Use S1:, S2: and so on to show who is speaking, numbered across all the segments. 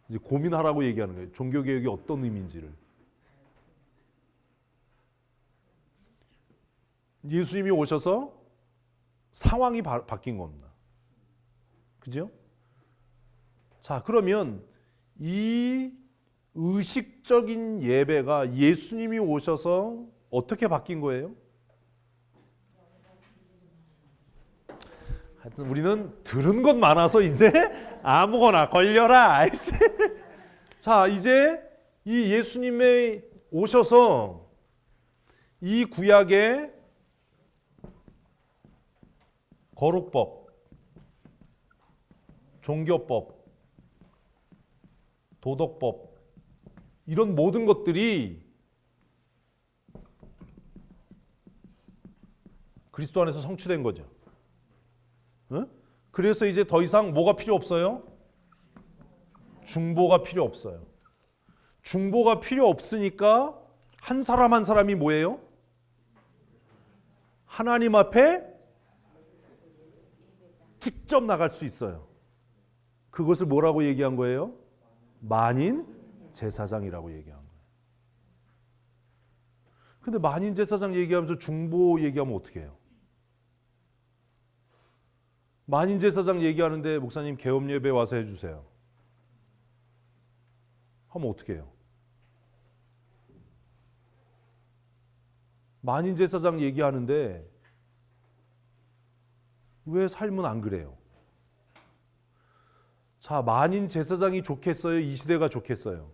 S1: 이제 고민하라고 얘기하는 거예요. 종교개혁이 어떤 의미인지를. 예수님이 오셔서 상황이 바뀐 겁니다. 그죠? 자, 그러면 이 의식적인 예배가 예수님이 오셔서 어떻게 바뀐 거예요? 하여튼 우리는 들은 것 많아서 이제 아무거나 걸려라. 자, 이제 이 예수님이 오셔서 이 구약의 거룩법, 종교법, 도덕법 이런 모든 것들이 그리스도 안에서 성취된 거죠. 응? 그래서 이제 더 이상 뭐가 필요 없어요? 중보가 필요 없어요. 중보가 필요 없으니까 한 사람 한 사람이 뭐예요? 하나님 앞에 직접 나갈 수 있어요. 그것을 뭐라고 얘기한 거예요? 만인 제사장이라고 얘기한 거예요. 근데 만인 제사장 얘기하면서 중보 얘기하면 어떻게 해요? 만인 제사장 얘기하는데 목사님 개업 예배 와서 해주세요. 하면 어떻게 해요? 만인 제사장 얘기하는데 왜 삶은 안 그래요? 자, 만인 제사장이 좋겠어요? 이 시대가 좋겠어요?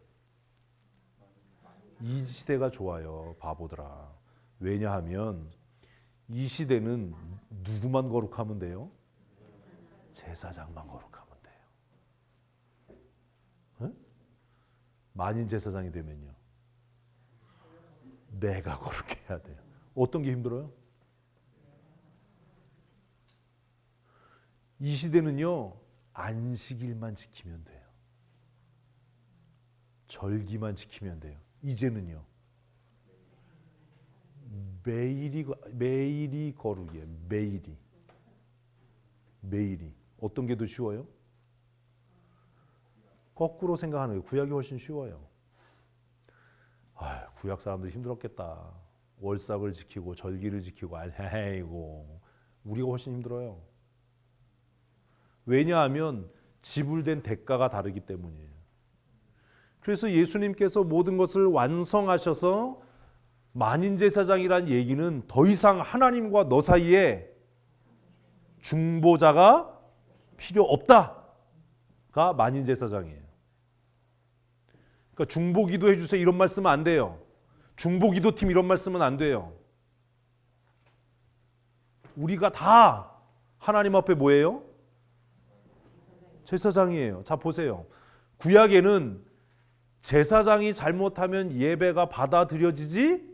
S1: 이 시대가 좋아요, 바보들아. 왜냐하면 이 시대는 누구만 거룩하면 돼요? 제사장만 거룩하면 돼요. 네? 만인 제사장이 되면요, 내가 거룩해야 돼요. 어떤 게 힘들어요? 이 시대는요, 안식일만 지키면 돼요. 절기만 지키면 돼요. 이제는요, 매일이 거룩이에요. 매일이. 어떤 게 더 쉬워요? 거꾸로 생각하는 거예요. 구약이 훨씬 쉬워요. 구약 사람들 힘들었겠다. 월삭을 지키고 절기를 지키고 아이고, 우리가 훨씬 힘들어요. 왜냐하면 지불된 대가가 다르기 때문이에요. 그래서 예수님께서 모든 것을 완성하셔서 만인제사장이란 얘기는 더 이상 하나님과 너 사이에 중보자가 필요 없다가 만인제사장이에요. 그러니까 중보기도 해주세요 이런 말씀은 안 돼요. 중보기도팀 이런 말씀은 안 돼요. 우리가 다 하나님 앞에 뭐예요? 제사장이에요. 자, 보세요. 구약에는 제사장이 잘못하면 예배가 받아들여지지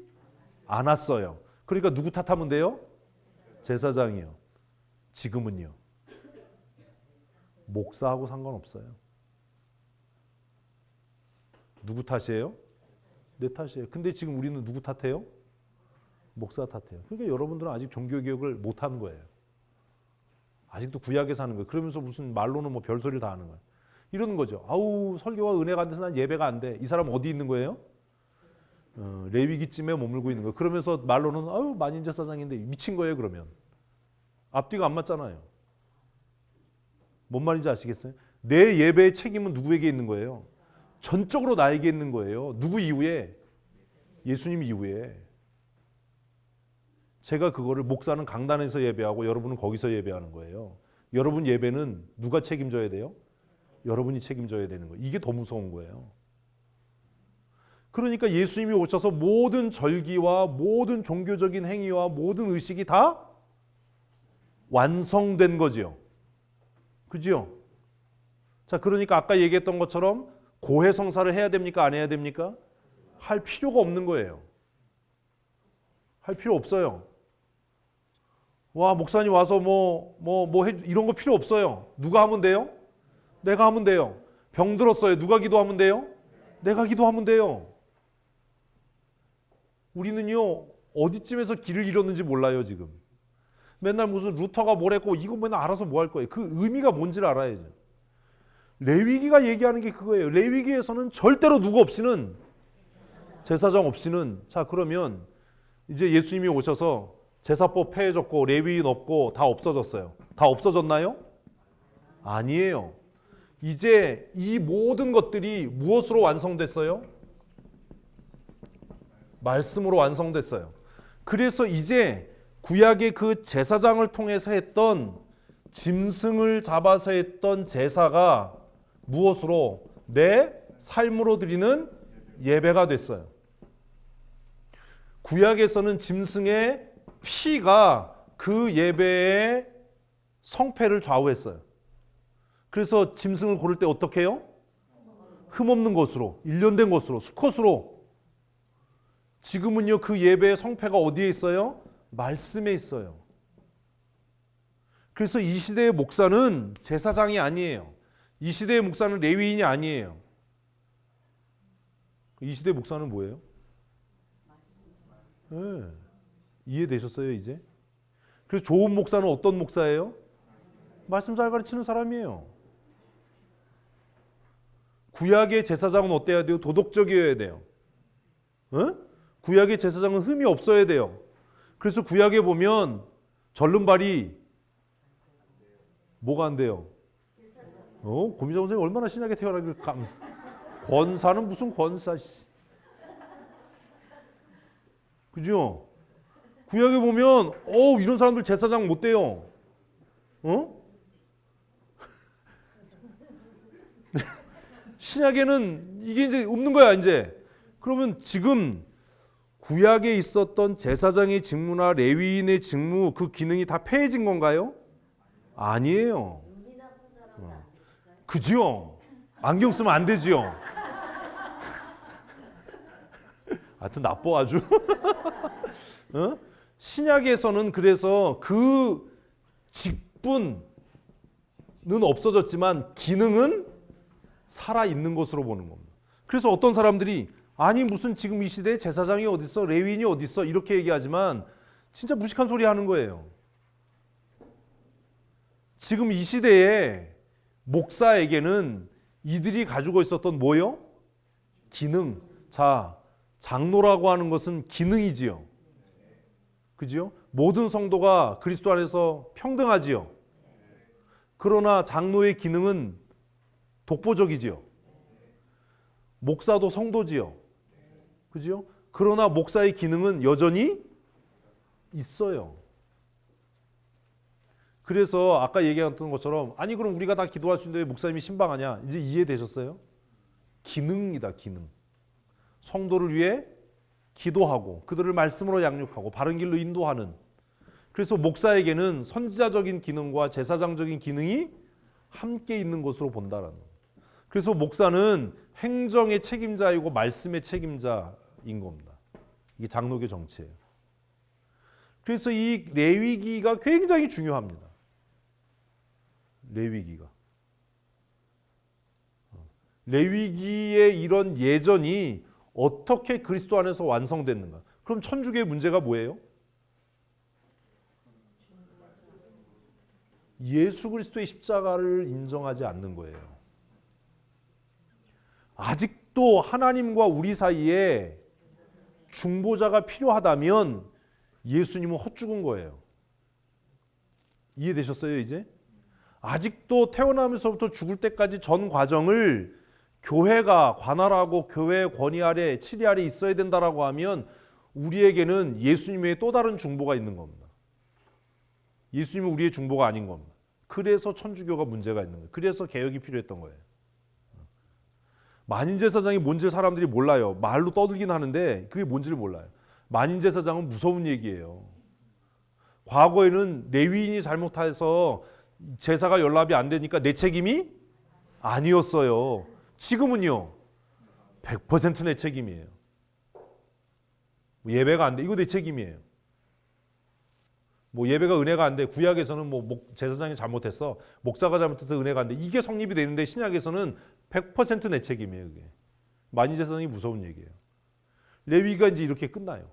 S1: 않았어요. 그러니까 누구 탓하면 돼요? 제사장이요. 지금은요, 목사하고 상관없어요. 누구 탓이에요? 내 탓이에요. 근데 지금 우리는 누구 탓해요? 목사 탓해요. 그러니까 여러분들은 아직 종교개혁을 못하는 거예요. 아직도 구약에 사는 거예요. 그러면서 무슨 말로는 뭐 별소리를 다 하는 거예요. 이러는 거죠. 아우, 설교와 은혜가 안 돼서 난 예배가 안 돼. 이 사람 어디 있는 거예요? 레위기쯤에 머물고 있는 거예요. 그러면서 말로는 아유, 만인제사장인데 미친 거예요. 그러면 앞뒤가 안 맞잖아요. 뭔 말인지 아시겠어요? 내 예배의 책임은 누구에게 있는 거예요? 전적으로 나에게 있는 거예요. 누구 이후에? 예수님 이후에. 제가 그거를 목사는 강단에서 예배하고 여러분은 거기서 예배하는 거예요. 여러분 예배는 누가 책임져야 돼요? 여러분이 책임져야 되는 거예요. 이게 더 무서운 거예요. 그러니까 예수님이 오셔서 모든 절기와 모든 종교적인 행위와 모든 의식이 다 완성된 거지요. 그죠? 자, 그러니까 아까 얘기했던 것처럼 고해성사를 해야 됩니까? 안 해야 됩니까? 할 필요가 없는 거예요. 할 필요 없어요. 와, 목사님 와서 이런 거 필요 없어요. 누가 하면 돼요? 내가 하면 돼요. 병 들었어요. 누가 기도하면 돼요? 내가 기도하면 돼요. 우리는요, 어디쯤에서 길을 잃었는지 몰라요, 지금. 맨날 무슨 루터가 뭐랬고 이거 맨날 알아서 뭐 할 거예요. 그 의미가 뭔지를 알아야죠. 레위기가 얘기하는 게 그거예요. 레위기에서는 절대로 누구 없이는, 제사장 없이는. 자, 그러면 이제 예수님이 오셔서 제사법 폐해졌고 레위인 없고 다 없어졌어요. 다 없어졌나요? 아니에요. 이제 이 모든 것들이 무엇으로 완성됐어요? 말씀으로 완성됐어요. 그래서 이제 구약의 그 제사장을 통해서 했던, 짐승을 잡아서 했던 제사가 무엇으로? 내 삶으로 드리는 예배가 됐어요. 구약에서는 짐승의 피가 그 예배의 성패를 좌우했어요. 그래서 짐승을 고를 때 어떻게 해요? 흠없는 것으로, 일련된 것으로, 수컷으로. 지금은요, 그 예배의 성패가 어디에 있어요? 말씀에 있어요. 그래서 이 시대의 목사는 제사장이 아니에요. 이 시대의 목사는 레위인이 아니에요. 이 시대의 목사는 뭐예요? 네. 이해되셨어요, 이제? 그래서 좋은 목사는 어떤 목사예요? 말씀 잘 가르치는 사람이에요. 구약의 제사장은 어때야 돼요? 도덕적이어야 돼요. 어? 구약의 제사장은 흠이 없어야 돼요. 그래서 구약에 보면 절름발이 뭐가 안 돼요? 고미자 선생님 얼마나 신약에 태어나길 권사는 무슨 권사? 그죠? 구약에 보면 이런 사람들 제사장 못 돼요. 신약에는 이게 이제 없는 거야, 이제. 그러면 지금 구약에 있었던 제사장의 직무나 레위인의 직무, 그 기능이 다 폐해진 건가요? 아니에요. 그죠? 안경 쓰면 안 되지요. 하여튼 나빠 아주. 신약에서는 그래서 그 직분은 없어졌지만 기능은 살아 있는 것으로 보는 겁니다. 그래서 어떤 사람들이 아니 무슨 지금 이 시대에 제사장이 어디 있어, 레위인이 어디 있어 이렇게 얘기하지만 진짜 무식한 소리 하는 거예요. 지금 이 시대에 목사에게는 이들이 가지고 있었던 뭐요? 기능. 자, 장로라고 하는 것은 기능이지요. 그죠? 모든 성도가 그리스도 안에서 평등하지요. 그러나 장로의 기능은 독보적이지요. 목사도 성도지요. 그죠? 그러나 목사의 기능은 여전히 있어요. 그래서 아까 얘기했던 것처럼 아니 그럼 우리가 다 기도할 수 있는데 왜 목사님이 신방하냐? 이제 이해되셨어요? 기능이다, 기능. 성도를 위해 기도하고 그들을 말씀으로 양육하고 바른 길로 인도하는. 그래서 목사에게는 선지자적인 기능과 제사장적인 기능이 함께 있는 것으로 본다라는 거예요. 그래서 목사는 행정의 책임자이고 말씀의 책임자인 겁니다. 이게 장로교 정치예요. 그래서 이 레위기가 굉장히 중요합니다. 레위기가. 레위기의 이런 예전이 어떻게 그리스도 안에서 완성됐는가? 그럼 천주교의 문제가 뭐예요? 예수 그리스도의 십자가를 인정하지 않는 거예요. 아직도 하나님과 우리 사이에 중보자가 필요하다면 예수님은 헛죽은 거예요. 이해되셨어요, 이제? 아직도 태어나면서부터 죽을 때까지 전 과정을 교회가 관할하고 교회의 권위 아래, 치리 아래 있어야 된다라고 하면 우리에게는 예수님의 또 다른 중보가 있는 겁니다. 예수님은 우리의 중보가 아닌 겁니다. 그래서 천주교가 문제가 있는 거예요. 그래서 개혁이 필요했던 거예요. 만인제사장이 뭔지 사람들이 몰라요. 말로 떠들긴 하는데 그게 뭔지를 몰라요. 만인제사장은 무서운 얘기예요. 과거에는 레위인이 잘못해서 제사가 연락이 안 되니까 내 책임이 아니었어요. 지금은요 100% 내 책임이에요. 예배가 안 돼, 이거 내 책임이에요. 뭐 예배가 은혜가 안 돼, 구약에서는 뭐 제사장이 잘못했어, 목사가 잘못해서 은혜가 안 돼, 이게 성립이 되는데 신약에서는 100% 내 책임이에요. 그게 만인제사장이 무서운 얘기예요. 레위가 이제 이렇게 끝나요.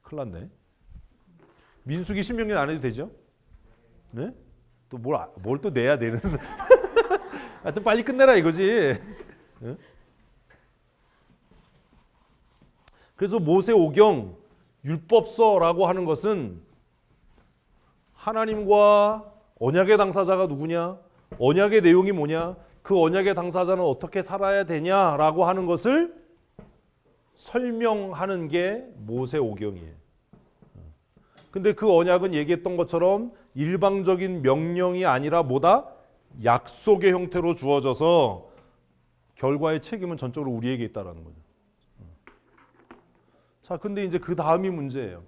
S1: 큰일 났네. 민수기 신명기는 안 해도 되죠? 네? 또 뭘 또 내야 되는. 하여튼 빨리 끝내라 이거지. 응? 그래서 모세오경 율법서라고 하는 것은 하나님과 언약의 당사자가 누구냐, 언약의 내용이 뭐냐, 그 언약의 당사자는 어떻게 살아야 되냐라고 하는 것을 설명하는 게 모세오경이에요. 근데 그 언약은 얘기했던 것처럼 일방적인 명령이 아니라 뭐다? 약속의 형태로 주어져서 결과의 책임은 전적으로 우리에게 있다라는 거죠. 자, 근데 이제 그 다음이 문제예요.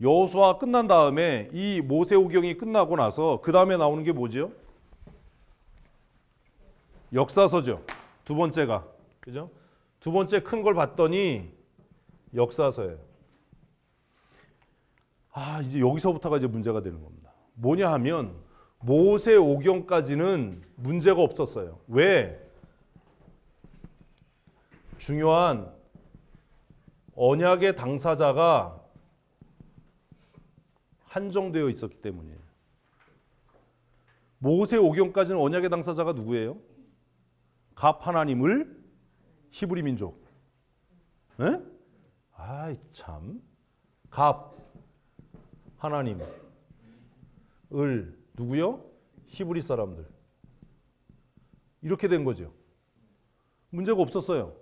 S1: 여호수아 끝난 다음에 이 모세오경이 끝나고 나서 그 다음에 나오는 게 뭐죠? 역사서죠. 두 번째가, 그죠? 두 번째 큰 걸 봤더니 역사서예요. 이제 여기서부터가 이제 문제가 되는 겁니다. 뭐냐 하면 모세오경까지는 문제가 없었어요. 왜? 중요한 언약의 당사자가 한정되어 있었기 때문이에요. 모세오경까지는 언약의 당사자가 누구예요? 갑 하나님을 히브리 민족. 에? 아이 참. 갑 하나님을 누구요? 히브리 사람들. 이렇게 된 거죠. 문제가 없었어요.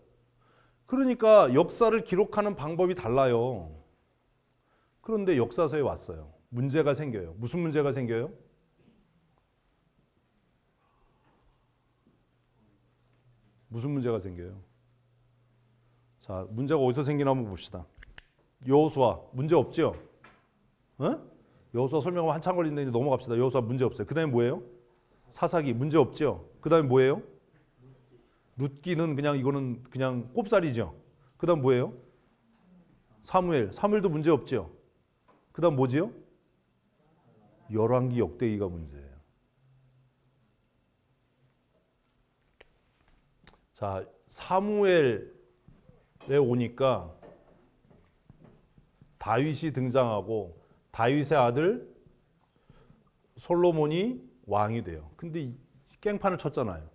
S1: 그러니까 역사를 기록하는 방법이 달라요. 그런데 역사서에 왔어요. 문제가 생겨요. 무슨 문제가 생겨요? 무슨 문제가 생겨요? 자, 문제가 어디서 생기나 한번 봅시다. 여호수아 문제 없죠? 여호수아 설명하면 한참 걸리는데 이제 넘어갑시다. 여호수아 문제 없어요. 그 다음에 뭐예요? 사사기 문제 없죠? 그 다음에 뭐예요? 룻기는 그냥 이거는 그냥 꼽살이죠. 그 다음 뭐예요? 사무엘도 문제 없죠? 그 다음 뭐지요? 열왕기 역대기가 문제예요. 자, 사무엘에 오니까 다윗이 등장하고 다윗의 아들 솔로몬이 왕이 돼요. 근데 깽판을 쳤잖아요.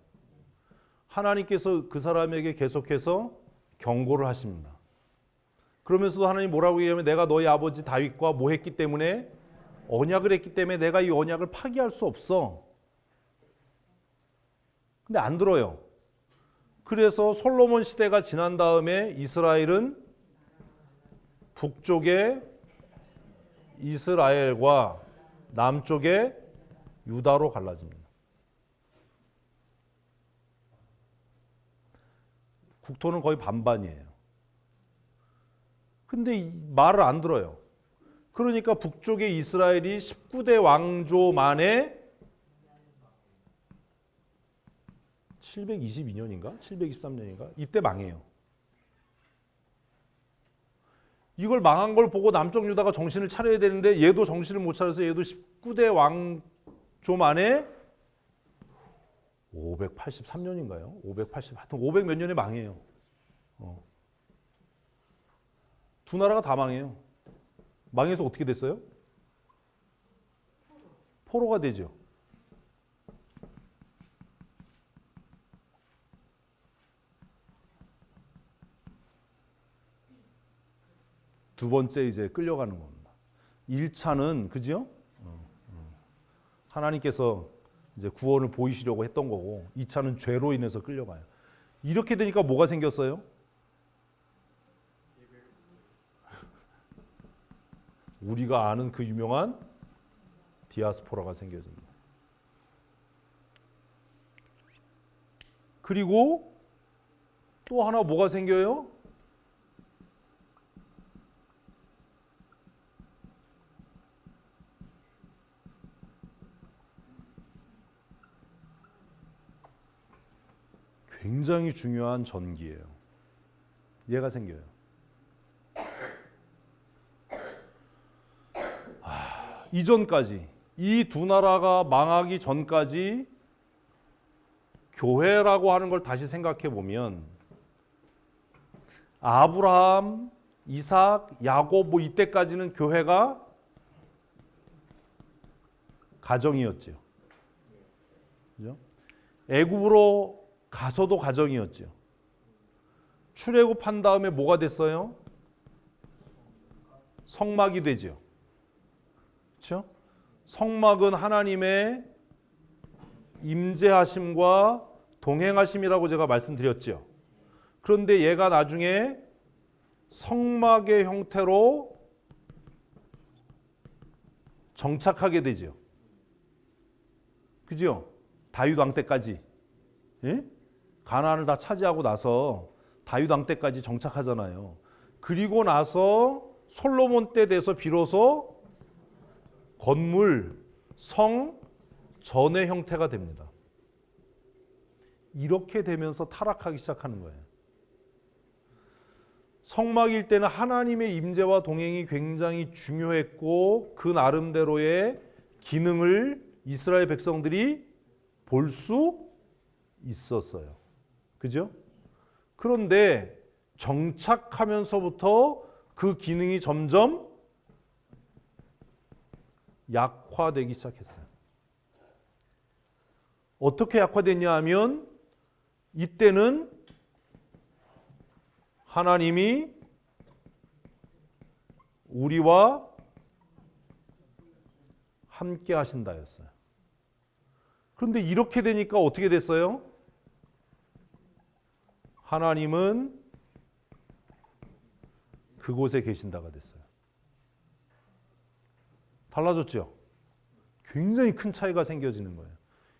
S1: 하나님께서 그 사람에게 계속해서 경고를 하십니다. 그러면서도 하나님 뭐라고 얘기하면 내가 너희 아버지 다윗과 뭐 했기 때문에 언약을 했기 때문에 내가 이 언약을 파기할 수 없어. 근데 안 들어요. 그래서 솔로몬 시대가 지난 다음에 이스라엘은 북쪽에 이스라엘과 남쪽에 유다로 갈라집니다. 국토는 거의 반반이에요. 근데 말을 안 들어요. 그러니까 북쪽의 이스라엘이 19대 왕조 만에 722년인가? 723년인가? 이때 망해요. 이걸 망한 걸 보고 남쪽 유다가 정신을 차려야 되는데 얘도 정신을 못 차려서 얘도 19대 왕조 만에 583년인가요? 580, 하여튼 500 몇 년에 망해요. 두 나라가 다 망해요. 망해서 어떻게 됐어요? 포로가 되죠. 두 번째 이제 끌려가는 겁니다. 1차는 그죠? 하나님께서 이제 구원을 보이시려고 했던 거고 2차는 죄로 인해서 끌려가요. 이렇게 되니까 뭐가 생겼어요? 우리가 아는 그 유명한 디아스포라가 생겨집니다. 그리고 또 하나 뭐가 생겨요? 굉장히 중요한 전기예요. 얘가 생겨요. 이전까지 이 두 나라가 망하기 전까지 교회라고 하는 걸 다시 생각해 보면 아브라함, 이삭, 야곱 뭐 이때까지는 교회가 가정이었죠. 그죠? 애굽으로 가서도 가정이었죠. 출애굽한 다음에 뭐가 됐어요? 성막이 되죠. 그렇죠? 성막은 하나님의 임재하심과 동행하심이라고 제가 말씀드렸죠. 그런데 얘가 나중에 성막의 형태로 정착하게 되죠. 그죠? 다윗 왕 때까지. 예? 가나안을 다 차지하고 나서 다윗 왕 때까지 정착하잖아요. 그리고 나서 솔로몬 때 돼서 비로소 건물, 성, 전의 형태가 됩니다. 이렇게 되면서 타락하기 시작하는 거예요. 성막일 때는 하나님의 임재와 동행이 굉장히 중요했고 그 나름대로의 기능을 이스라엘 백성들이 볼 수 있었어요. 그죠? 그런데 정착하면서부터 그 기능이 점점 약화되기 시작했어요. 어떻게 약화됐냐 하면 이때는 하나님이 우리와 함께 하신다였어요. 그런데 이렇게 되니까 어떻게 됐어요? 하나님은 그곳에 계신다가 됐어요. 달라졌죠? 굉장히 큰 차이가 생겨지는 거예요.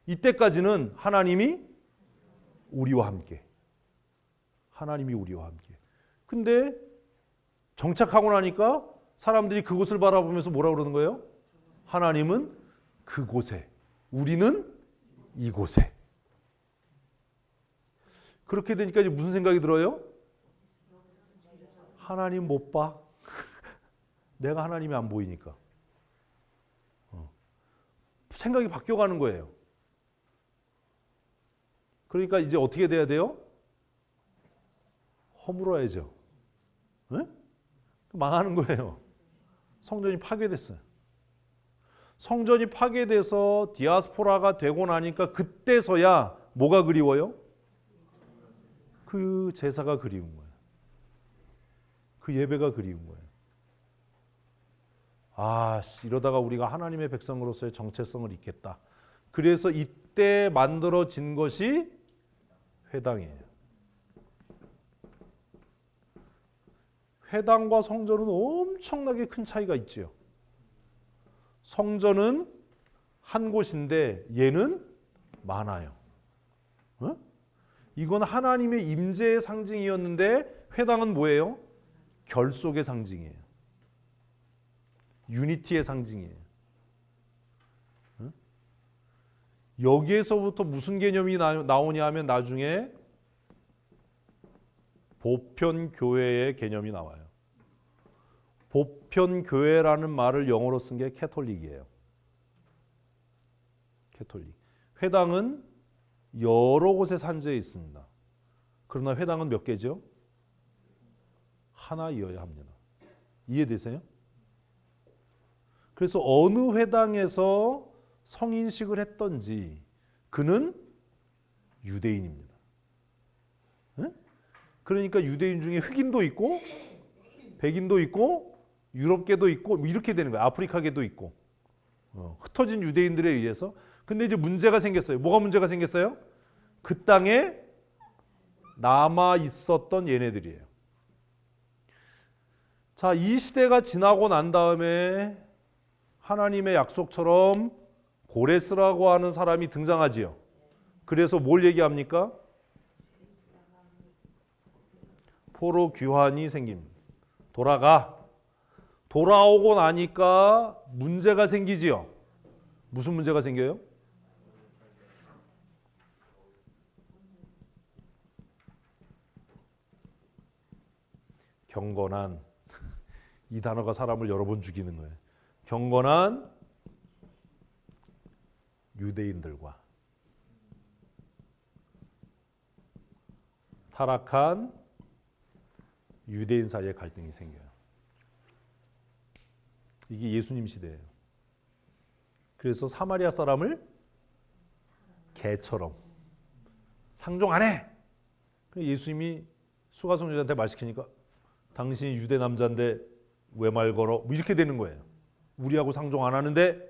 S1: 이때까지는 하나님이 우리와 함께. 하나님이 우리와 함께. 근데 정착하고 나니까 사람들이 그곳을 바라보면서 뭐라 그러는 거예요? 하나님은 그곳에, 우리는 이곳에. 그렇게 되니까 이제 무슨 생각이 들어요? 하나님 못 봐. 내가 하나님이 안 보이니까. 생각이 바뀌어가는 거예요. 그러니까 이제 어떻게 돼야 돼요? 허물어야죠. 네? 망하는 거예요. 성전이 파괴됐어요. 성전이 파괴돼서 디아스포라가 되고 나니까 그때서야 뭐가 그리워요? 그 제사가 그리운 거예요. 그 예배가 그리운 거예요. 아, 이러다가 우리가 하나님의 백성으로서의 정체성을 잊겠다. 그래서 이때 만들어진 것이 회당이에요. 회당과 성전은 엄청나게 큰 차이가 있죠. 성전은 한 곳인데 얘는 많아요. 어? 이건 하나님의 임재의 상징이었는데 회당은 뭐예요? 결속의 상징이에요. 유니티의 상징이에요. 어? 여기에서부터 무슨 개념이 나오냐 하면 나중에 보편교회의 개념이 나와요. 보편교회라는 말을 영어로 쓴 게 캐톨릭이에요. 캐톨릭. 회당은 여러 곳에 산재해 있습니다. 그러나 회당은 몇 개죠? 하나이어야 합니다. 이해되세요? 그래서 어느 회당에서 성인식을 했던지 그는 유대인입니다. 네? 그러니까 유대인 중에 흑인도 있고 백인도 있고 유럽계도 있고 이렇게 되는 거예요. 아프리카계도 있고 흩어진 유대인들에 의해서. 근데 이제 문제가 생겼어요. 뭐가 문제가 생겼어요? 그 땅에 남아 있었던 얘네들이에요. 자, 이 시대가 지나고 난 다음에 하나님의 약속처럼 고레스라고 하는 사람이 등장하지요. 그래서 뭘 얘기합니까? 포로 귀환이 생깁니다. 돌아오고 나니까 문제가 생기지요. 무슨 문제가 생겨요? 경건한. 이 단어가 사람을 여러 번 죽이는 거예요. 경건한 유대인들과 타락한 유대인 사이에 갈등이 생겨요. 이게 예수님 시대예요. 그래서 사마리아 사람을 개처럼 상종 안 해. 예수님이 수가성 여자한테 말 시키니까 당신이 유대 남자인데 왜 말 걸어? 뭐 이렇게 되는 거예요. 우리하고 상종 안 하는데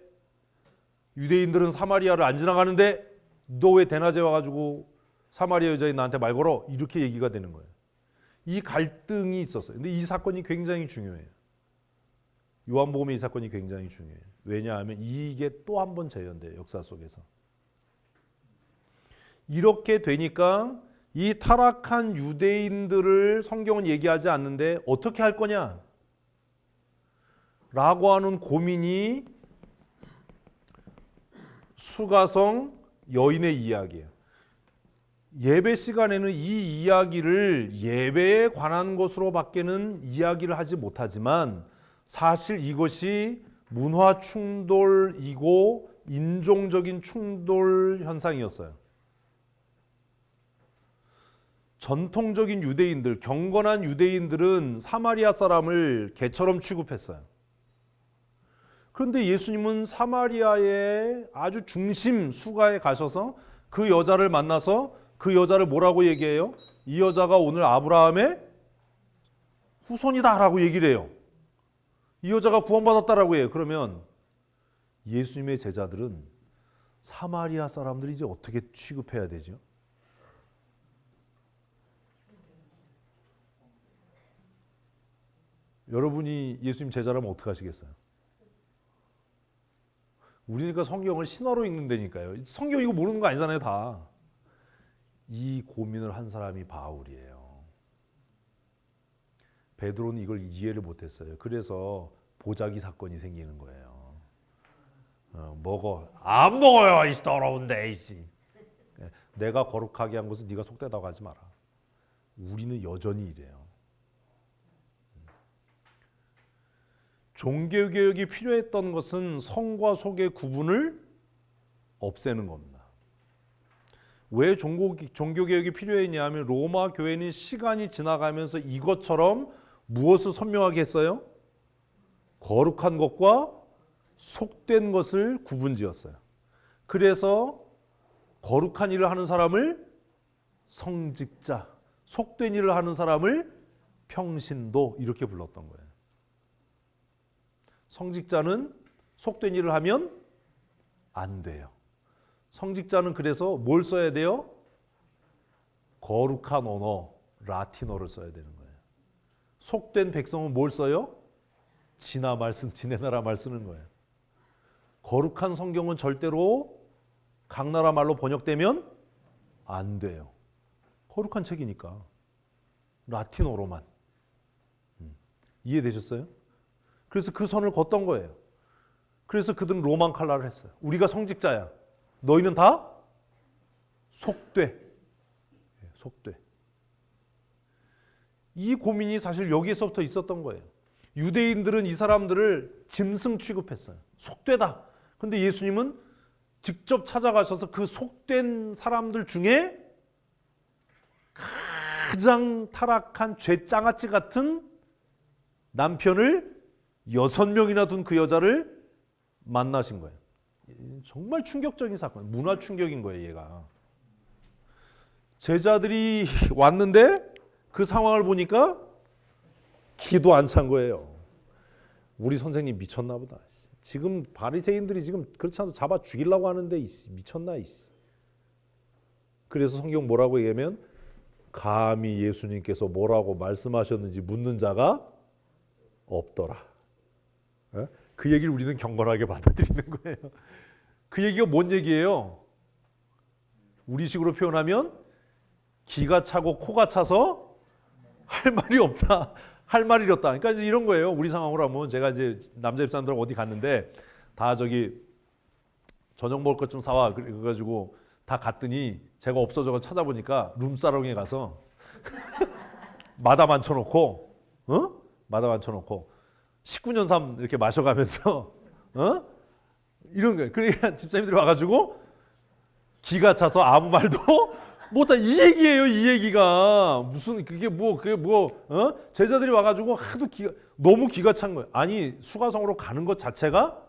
S1: 유대인들은 사마리아를 안 지나가는데 너 왜 대낮에 와가지고 사마리아 여자인 나한테 말 걸어? 이렇게 얘기가 되는 거예요. 이 갈등이 있었어요. 근데 이 사건이 굉장히 중요해요. 요한복음의 이 사건이 굉장히 중요해요. 왜냐하면 이게 또 한 번 재현돼요. 역사 속에서. 이렇게 되니까 이 타락한 유대인들을 성경은 얘기하지 않는데 어떻게 할 거냐? 라고 하는 고민이 수가성 여인의 이야기예요. 예배 시간에는 이 이야기를 예배에 관한 것으로 밖에는 이야기를 하지 못하지만 사실 이것이 문화 충돌이고 인종적인 충돌 현상이었어요. 전통적인 유대인들, 경건한 유대인들은 사마리아 사람을 개처럼 취급했어요. 그런데 예수님은 사마리아의 아주 중심 수가에 가셔서 그 여자를 만나서 그 여자를 뭐라고 얘기해요? 이 여자가 오늘 아브라함의 후손이다라고 얘기를 해요. 이 여자가 구원받았다라고 해요. 그러면 예수님의 제자들은 사마리아 사람들이 이제 어떻게 취급해야 되죠? 여러분이 예수님 제자라면 어떻게 하시겠어요? 우리니까 성경을 신화로 읽는다니까요. 성경 이거 모르는 거 아니잖아요, 다. 이 고민을 한 사람이 바울이에요. 베드로는 이걸 이해를 못했어요. 그래서 보자기 사건이 생기는 거예요. 먹어. 안 먹어요, 이 더러운데. 내가 거룩하게 한 것은 네가 속되다고 하지 마라. 우리는 여전히 이래요. 종교개혁이 필요했던 것은 성과 속의 구분을 없애는 겁니다. 왜 종교개혁이 필요했냐 하면 로마 교회는 시간이 지나가면서 이것처럼 무엇을 선명하게 했어요? 거룩한 것과 속된 것을 구분지었어요. 그래서 거룩한 일을 하는 사람을 성직자, 속된 일을 하는 사람을 평신도 이렇게 불렀던 거예요. 성직자는 속된 일을 하면 안 돼요. 성직자는 그래서 뭘 써야 돼요? 거룩한 언어, 라틴어를 써야 되는 거예요. 속된 백성은 뭘 써요? 지나 말 쓴, 지네 나라 말 쓰는 거예요. 거룩한 성경은 절대로 각 나라 말로 번역되면 안 돼요. 거룩한 책이니까 라틴어로만. 이해되셨어요? 그래서 그 선을 걷던 거예요. 그래서 그들은 로만 칼라를 했어요. 우리가 성직자야. 너희는 다 속돼. 속돼. 이 고민이 사실 여기에서부터 있었던 거예요. 유대인들은 이 사람들을 짐승 취급했어요. 속되다. 근데 예수님은 직접 찾아가셔서 그 속된 사람들 중에 가장 타락한 죄장아찌 같은 남편을 6명이나 둔 그 여자를 만나신 거예요. 정말 충격적인 사건, 문화 충격인 거예요, 얘가. 제자들이 왔는데 그 상황을 보니까 기도 안 찬 거예요. 우리 선생님 미쳤나 보다. 지금 바리새인들이 지금 그렇지 않아도 잡아 죽이려고 하는데 미쳤나. 그래서 성경 뭐라고 얘기하면 감히 예수님께서 뭐라고 말씀하셨는지 묻는 자가 없더라. 그 얘기를 우리는 경건하게 받아들이는 거예요. 그 얘기가 뭔 얘기예요? 우리식으로 표현하면 기가 차고 코가 차서 할 말이 없다. 할 말이 없다. 그러니까 이제 이런 거예요. 우리 상황으로 하면 제가 이제 남자 집사람들 어디 갔는데 다 저기 저녁 먹을 것 좀 사와 그래가지고 다 갔더니 제가 없어져서 찾아보니까 룸사롱에 가서 마담 앉혀놓고 마담 앉혀놓고 19년 3 이렇게 마셔가면서 이런 거예요. 그러니까 집사님들이 와가지고 기가 차서 아무 말도 못하. 이 얘기예요. 이 얘기가 무슨 그게 뭐 제자들이 와가지고 하도 너무 기가 찬 거예요. 아니 수가성으로 가는 것 자체가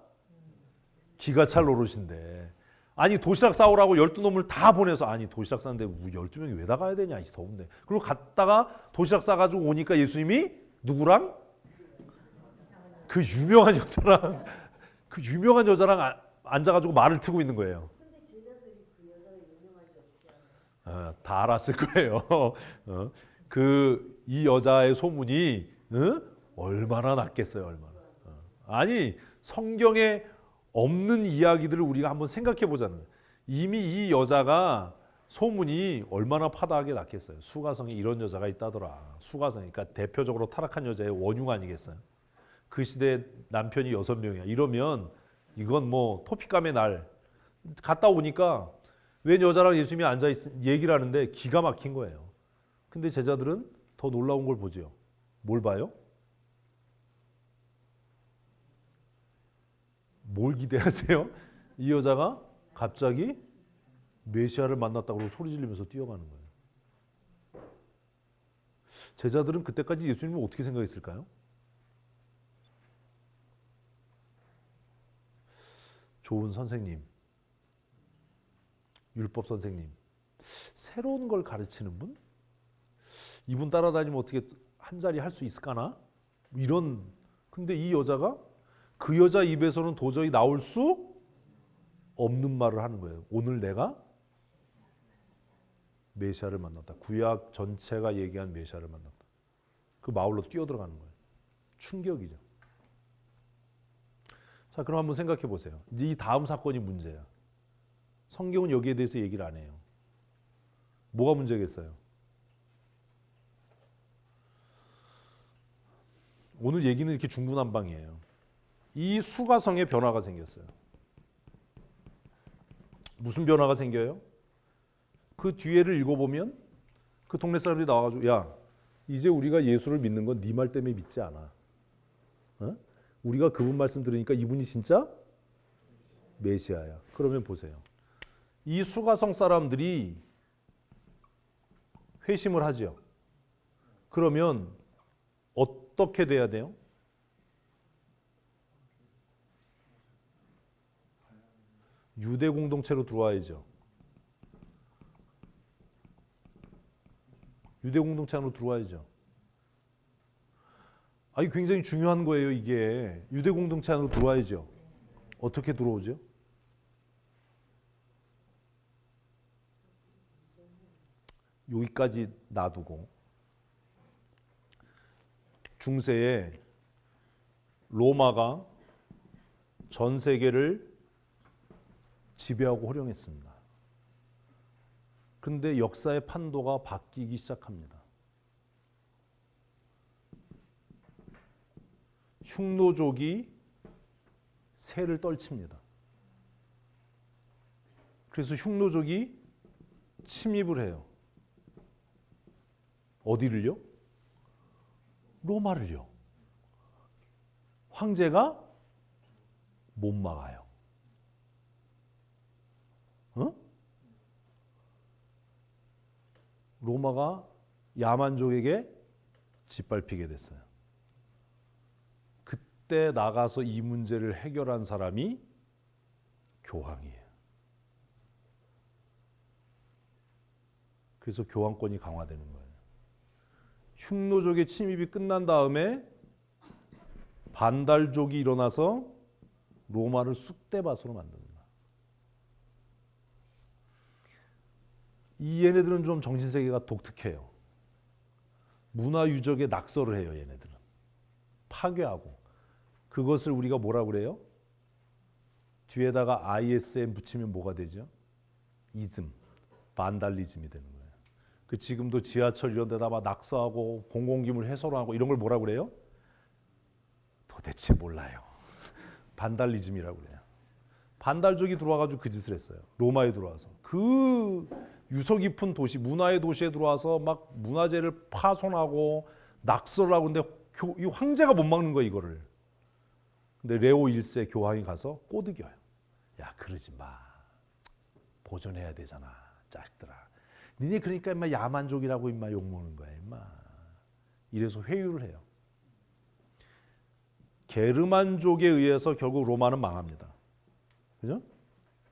S1: 기가 찰 노릇인데 아니 도시락 싸오라고 12놈을 다 보내서 아니 도시락 싸는데 12명이 왜 다 가야 되냐 이 더운데. 그리고 갔다가 도시락 싸가지고 오니까 예수님이 누구랑? 그 유명한 여자랑 앉아가지고 말을 트고 있는 거예요. 다 알았을 거예요. 이 여자의 소문이 얼마나 났겠어요, 얼마나. 아니 성경에 없는 이야기들을 우리가 한번 생각해 보자는 거예요. 이미 이 여자가 소문이 얼마나 파다하게 났겠어요. 수가성에 이런 여자가 있다더라. 수가성, 그러니까 대표적으로 타락한 여자의 원흉 아니겠어요. 그 시대에 남편이 6명이야. 이러면 이건 뭐 토픽감의 날. 갔다 오니까 웬 여자랑 예수님이 앉아 얘기를 하는데 기가 막힌 거예요. 근데 제자들은 더 놀라운 걸 보죠. 뭘 봐요? 뭘 기대하세요? 이 여자가 갑자기 메시아를 만났다고 소리 지르면서 뛰어가는 거예요. 제자들은 그때까지 예수님을 어떻게 생각했을까요? 좋은 선생님, 율법 선생님, 새로운 걸 가르치는 분? 이분 따라다니면 어떻게 한 자리 할 수 있을까나? 이런. 근데 이 여자가 그 여자 입에서는 도저히 나올 수 없는 말을 하는 거예요. 오늘 내가 메시아를 만났다. 구약 전체가 얘기한 메시아를 만났다. 그 마을로 뛰어들어가는 거예요. 충격이죠. 자, 그럼 한번 생각해 보세요. 이제 이 다음 사건이 문제야. 성경은 여기에 대해서 얘기를 안 해요. 뭐가 문제겠어요? 오늘 얘기는 이렇게 중구난방이에요. 이 수가성에 변화가 생겼어요. 무슨 변화가 생겨요? 그 뒤에를 읽어보면 그 동네 사람들이 나와가지고 야, 이제 우리가 예수를 믿는 건 네 말 때문에 믿지 않아. 우리가 그분 말씀 들으니까 이분이 진짜 메시아야. 그러면 보세요. 이 수가성 사람들이 회심을 하죠. 그러면 어떻게 돼야 돼요? 유대 공동체로 들어와야죠. 유대 공동체 안으로 들어와야죠. 아니 굉장히 중요한 거예요, 이게. 유대 공동체 안으로 들어와야죠. 어떻게 들어오죠? 여기까지 놔두고 중세에 로마가 전 세계를 지배하고 호령했습니다. 근데 역사의 판도가 바뀌기 시작합니다. 흉노족이 새를 떨칩니다. 그래서 흉노족이 침입을 해요. 어디를요? 로마를요. 황제가 못 막아요. 로마가 야만족에게 짓밟히게 됐어요. 그때 나가서 이 문제를 해결한 사람이 교황이에요. 그래서 교황권이 강화되는 거예요. 흉노족의 침입이 끝난 다음에 반달족이 일어나서 로마를 쑥대밭으로 만듭니다. 이 얘네들은 좀 정신세계가 독특해요. 문화유적에 낙서를 해요, 얘네들은. 파괴하고. 그것을 우리가 뭐라고 그래요? 뒤에다가 ISM 붙이면 뭐가 되죠? 이즘, 반달리즘이 되는 거예요. 그 지금도 지하철 이런 데다 막 낙서하고 공공기물 훼손하고 이런 걸 뭐라고 그래요? 도대체 몰라요. 반달리즘이라고 그래요. 반달족이 들어와가지고 그 짓을 했어요. 로마에 들어와서. 그 유서 깊은 도시, 문화의 도시에 들어와서 막 문화재를 파손하고 낙서를 하고. 근데 이 황제가 못 막는 거야, 이거를. 근데 레오 1세 교황이 가서 꼬드겨요. 야, 그러지 마. 보존해야 되잖아, 자식들아. 니네 그러니까 임마 야만족이라고 임마 욕먹는 거야, 임마. 이래서 회유를 해요. 게르만족에 의해서 결국 로마는 망합니다. 그죠?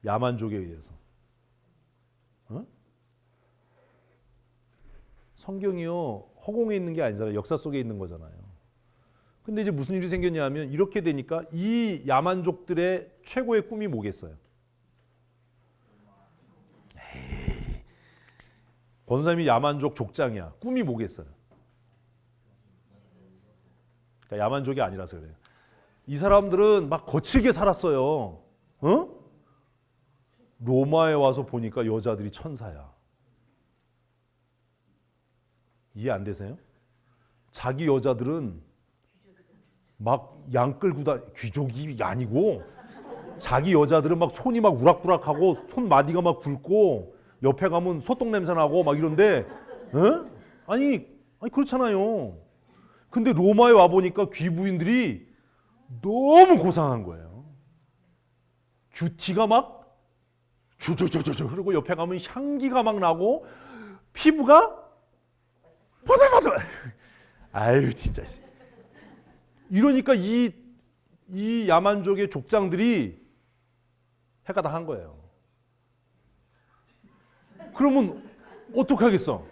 S1: 야만족에 의해서. 어? 성경이요 허공에 있는 게 아니잖아요. 역사 속에 있는 거잖아요. 근데 이제 무슨 일이 생겼냐면 이렇게 되니까 이 야만족들의 최고의 꿈이 뭐겠어요? 에이, 권사님이 야만족 족장이야. 꿈이 뭐겠어요? 그러니까 야만족이 아니라서 그래요. 이 사람들은 막 거칠게 살았어요. 어? 로마에 와서 보니까 여자들이 천사야. 이해 안 되세요? 자기 여자들은 막 양 끌고 귀족이 아니고 자기 여자들은 막 손이 막 우락부락하고 손마디가 막 굵고 옆에 가면 소똥 냄새 나고 막 이런데 에? 아니 그렇잖아요. 근데 로마에 와 보니까 귀부인들이 너무 고상한 거예요. 큐티가 막 조조조조조 그리고 옆에 가면 향기가 막 나고 피부가 바들바들. 아유 진짜. 이러니까 이 야만족의 족장들이 해가 다 한 거예요. 그러면 어떡하겠어?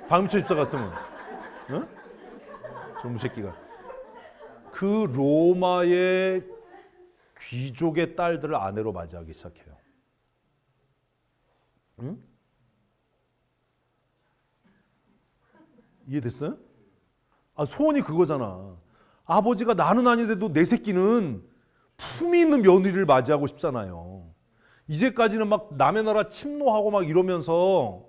S1: 박민철 집사 같으면. 응? 저무 새끼가. 그 로마의 귀족의 딸들을 아내로 맞이하기 시작해요. 응? 이해됐어요? 소원이 그거잖아. 아버지가 나는 아니래도 내 새끼는 품이 있는 며느리를 맞이하고 싶잖아요. 이제까지는 막 남의 나라 침노하고 막 이러면서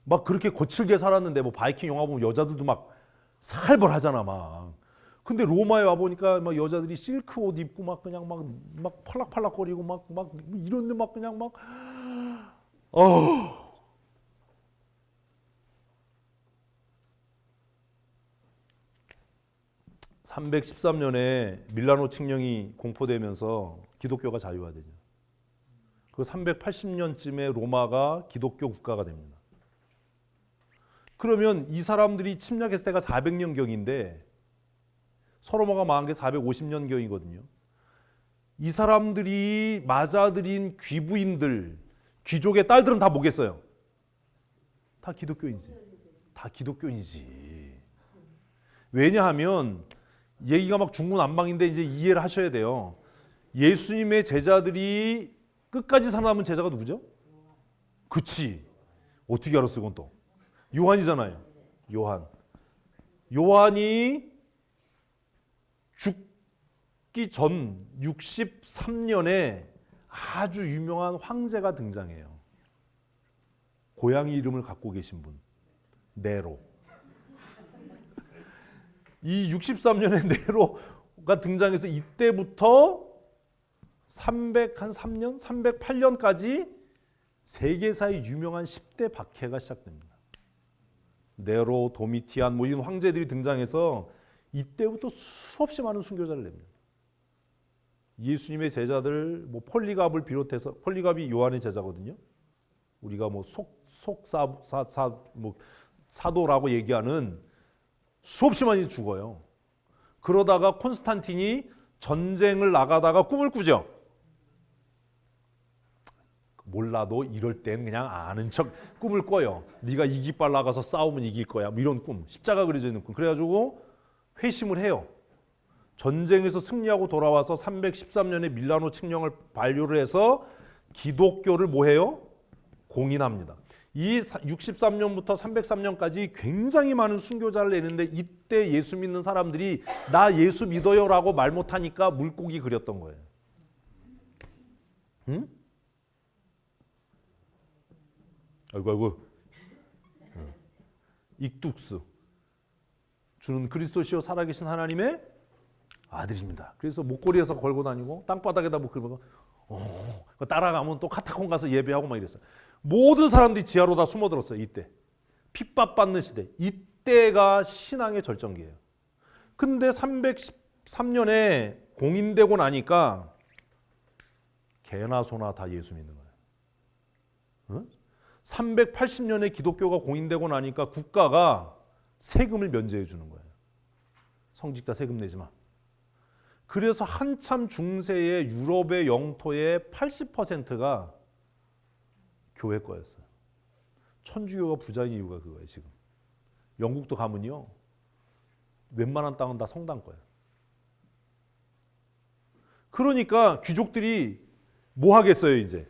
S1: 막 그렇게 거칠게 살았는데 뭐 바이킹 영화 보면 여자들도 막 살벌하잖아 막. 근데 로마에 와 보니까 막 여자들이 실크 옷 입고 막 그냥 막 팔락팔락거리고 막 이런데 막 그냥 막 313년에 밀라노 칙령이 공포되면서 기독교가 자유화되죠. 그 380년쯤에 로마가 기독교 국가가 됩니다. 그러면 이 사람들이 침략했을 때가 400년경인데 서로마가 망한 게 450년경이거든요. 이 사람들이 맞아들인 귀부인들, 귀족의 딸들은 다 뭐겠어요? 다 기독교인이지. 다 기독교인이지. 왜냐하면 얘기가 막 중구난방인데 이제 이해를 하셔야 돼요. 예수님의 제자들이 끝까지 살아남은 제자가 누구죠? 그치. 어떻게 알았어 그건 또. 요한이잖아요. 요한이 죽기 전 63년에 아주 유명한 황제가 등장해요. 고양이 이름을 갖고 계신 분. 네로. 이 63년에 네로가 등장해서 이때부터 303년, 308년까지 세계사의 유명한 10대 박해가 시작됩니다. 네로, 도미티안 뭐 이런 황제들이 등장해서 이때부터 수없이 많은 순교자를 냅니다. 예수님의 제자들 뭐 폴리갑을 비롯해서 폴리갑이 요한의 제자거든요. 우리가 뭐 사도라고 얘기하는 수없이 많이 죽어요. 그러다가 콘스탄틴이 전쟁을 나가다가 꿈을 꾸죠. 몰라도 이럴 땐 그냥 아는 척 꿈을 꿔요. 네가 이깃발 나가서 싸우면 이길 거야. 뭐 이런 꿈. 십자가 그려져 있는 꿈. 그래가지고 회심을 해요. 전쟁에서 승리하고 돌아와서 313년에 밀라노 칙령을 발효를 해서 기독교를 뭐해요? 공인합니다. 이 63년부터 303년까지 굉장히 많은 순교자를 내는데 이때 예수 믿는 사람들이 나 예수 믿어요라고 말 못하니까 물고기 그렸던 거예요. 응? 아이고. 익뚝스. 주는 그리스도시요 살아계신 하나님의 아들입니다. 그래서 목걸이에서 걸고 다니고 땅바닥에다 뭐 그러고 따라가면 또 카타콤 가서 예배하고 막 이랬어요. 모든 사람들이 지하로 다 숨어들었어요. 이때 핍박받는 시대. 이때가 신앙의 절정기예요. 근데 313년에 공인되고 나니까 개나 소나 다 예수 믿는 거예요. 응? 380년에 기독교가 공인되고 나니까 국가가 세금을 면제해 주는 거예요. 성직자 세금 내지 마. 그래서 한참 중세의 유럽의 영토의 80%가 교회 거였어요. 천주교가 부자인 이유가 그거예요. 지금 영국도 가면요, 웬만한 땅은 다 성당 거예요. 그러니까 귀족들이 뭐 하겠어요? 이제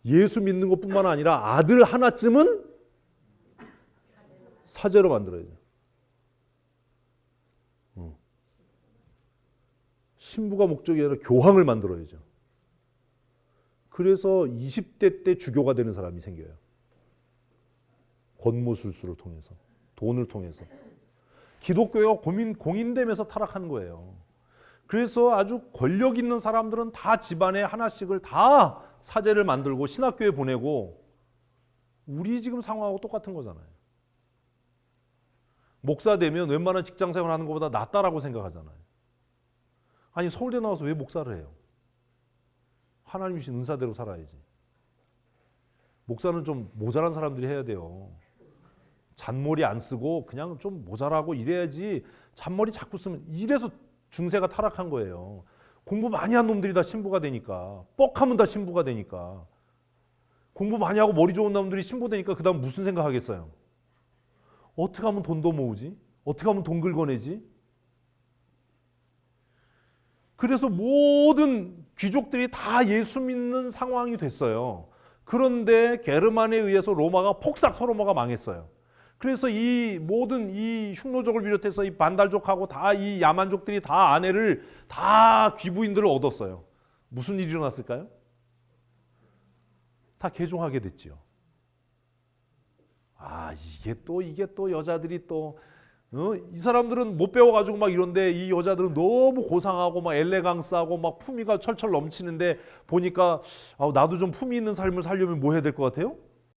S1: 예수 믿는 것뿐만 아니라 아들 하나쯤은 사제로 만들어야죠. 신부가 목적이 아니라 교황을 만들어야죠. 그래서 20대 때 주교가 되는 사람이 생겨요. 권모술수를 통해서, 돈을 통해서. 기독교가 공인되면서 타락한 거예요. 그래서 아주 권력 있는 사람들은 다 집안에 하나씩을 다 사제를 만들고 신학교에 보내고, 우리 지금 상황하고 똑같은 거잖아요. 목사 되면 웬만한 직장생활 하는 것보다 낫다라고 생각하잖아요. 아니, 서울대 나와서 왜 목사를 해요? 하나님 주신 은사대로 살아야지. 목사는 좀 모자란 사람들이 해야 돼요. 잔머리 안 쓰고 그냥 좀 모자라고 이래야지. 잔머리 자꾸 쓰면, 이래서 중세가 타락한 거예요. 공부 많이 한 놈들이 다 신부가 되니까, 뻑하면 다 신부가 되니까. 공부 많이 하고 머리 좋은 놈들이 신부 되니까 그 다음 무슨 생각하겠어요? 어떻게 하면 돈도 모으지? 어떻게 하면 돈 긁어내지? 그래서 모든 귀족들이 다 예수 믿는 상황이 됐어요. 그런데 게르만에 의해서 로마가 폭삭 서로마가 망했어요. 그래서 이 모든 이 흉노족을 비롯해서 이 반달족하고 다 이 야만족들이 다 아내를, 다 귀부인들을 얻었어요. 무슨 일이 일어났을까요? 다 개종하게 됐지요. 아, 이게 또 여자들이 또 이 사람들은 못 배워가지고 막 이런데, 이 여자들은 너무 고상하고 막 엘레강스하고 막 품위가 철철 넘치는데, 보니까 나도 좀 품위 있는 삶을 살려면 뭐 해야 될 것 같아요?